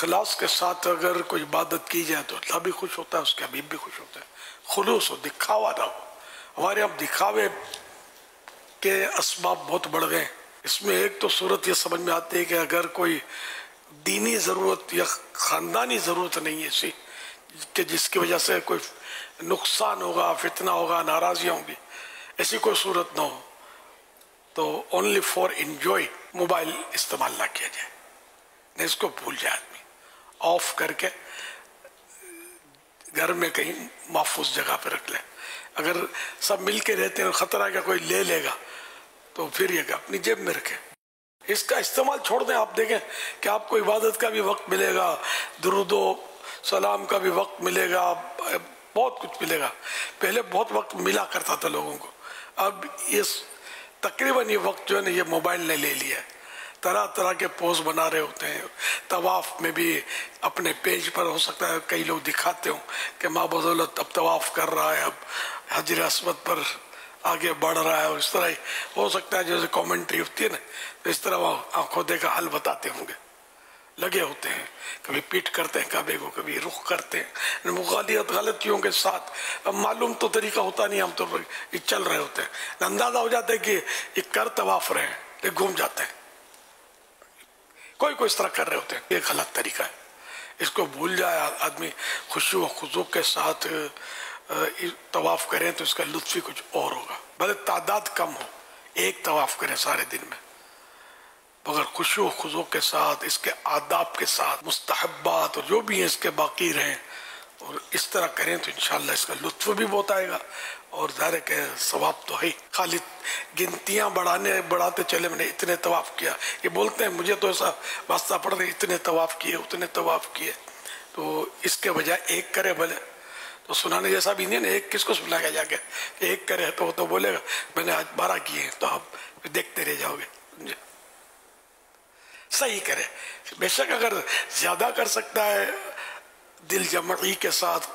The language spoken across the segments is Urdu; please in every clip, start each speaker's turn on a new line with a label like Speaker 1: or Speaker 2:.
Speaker 1: اخلاص کے ساتھ اگر کوئی عبادت کی جائے تو اللہ بھی خوش ہوتا ہے، اس کے حبیب بھی خوش ہوتا ہے۔ خلوص ہو، دکھاوا نہ ہو۔ ہمارے ہم دکھاوے کے اسباب بہت بڑھ گئے۔ اس میں ایک تو صورت یہ سمجھ میں آتی ہے کہ اگر کوئی دینی ضرورت یا خاندانی ضرورت نہیں ہے ایسی کہ جس کی وجہ سے کوئی نقصان ہوگا، فتنہ ہوگا، ناراضیاں ہوں گی، ایسی کوئی صورت نہ ہو تو اونلی فار انجوائے موبائل استعمال نہ کیا جائے، نہیں اس کو بھول جائے آدمی، آف کر کے گھر میں کہیں محفوظ جگہ پہ رکھ لے۔ اگر سب مل کے رہتے ہیں خطرہ ہے کہ کوئی لے لے گا تو پھر یہ کہ اپنی جیب میں رکھے، اس کا استعمال چھوڑ دیں۔ آپ دیکھیں کہ آپ کو عبادت کا بھی وقت ملے گا، درود و سلام کا بھی وقت ملے گا، بہت کچھ ملے گا۔ پہلے بہت وقت ملا کرتا تھا لوگوں کو، اب تقریباً یہ وقت جو ہے نا یہ موبائل نے لے لیا ہے۔ طرح طرح کے پوز بنا رہے ہوتے ہیں، طواف میں بھی اپنے پیج پر ہو سکتا ہے کئی لوگ دکھاتے ہوں کہ ماں بدولت اب طواف کر رہا ہے، اب حجر اسود پر آگے بڑھ رہا ہے، اور اس طرح ہی ہو سکتا ہے جیسے کامنٹری ہوتی ہے نا اس طرح وہ آنکھوں کا حل بتاتے ہوں گے، لگے ہوتے ہیں، کبھی پیٹ کرتے ہیں کعبے کو، کبھی رخ کرتے ہیں، مغالیت غلطیوں کے ساتھ۔ اب معلوم تو طریقہ ہوتا نہیں، ہم تو یہ چل رہے ہوتے ہیں، اندازہ ہو جاتا ہے کہ یہ کر طواف رہے ہیں، یہ گھوم جاتے ہیں، کوئی اس طرح کر رہے ہوتے ہیں۔ یہ غلط طریقہ ہے، اس کو بھول جائے آدمی، خشوع و خضوع کے ساتھ طواف کریں تو اس کا لطف ہی کچھ اور ہوگا۔ بھلے تعداد کم ہو، ایک طواف کریں سارے دن میں، مگر خشوع و خضوع کے ساتھ، اس کے آداب کے ساتھ، مستحبات اور جو بھی ہیں اس کے باقی رہیں، اور اس طرح کریں تو انشاءاللہ اس کا لطف بھی بہت آئے گا، اور ظاہر ہے کہ ثواب تو ہے۔ خالی گنتیاں بڑھاتے چلے، میں نے اتنے طواف کیا، یہ بولتے ہیں مجھے تو ایسا واسطہ پڑ رہا ہے اتنے طواف کیے اتنے طواف کیے، تو اس کے بجائے ایک کرے بھلے، تو سنانے جیسا بھی نہیں نا، ایک کس کو سنائے گا جا کے کہ ایک کرے، تو وہ تو بولے گا میں نے آج 12 کیے ہیں، تو آپ دیکھتے رہ جاؤ گے۔ صحیح کرے، بے شک اگر زیادہ کر سکتا ہے دل جمعی کے ساتھ،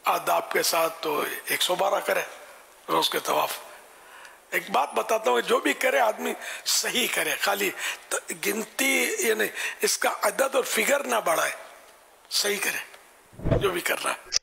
Speaker 1: آداب کے ساتھ، تو 112 کرے روز کے طواف۔ ایک بات بتاتا ہوں، جو بھی کرے آدمی صحیح کرے، خالی گنتی یعنی اس کا عدد اور فگر نہ بڑھائے، صحیح کرے جو بھی کر رہا ہے۔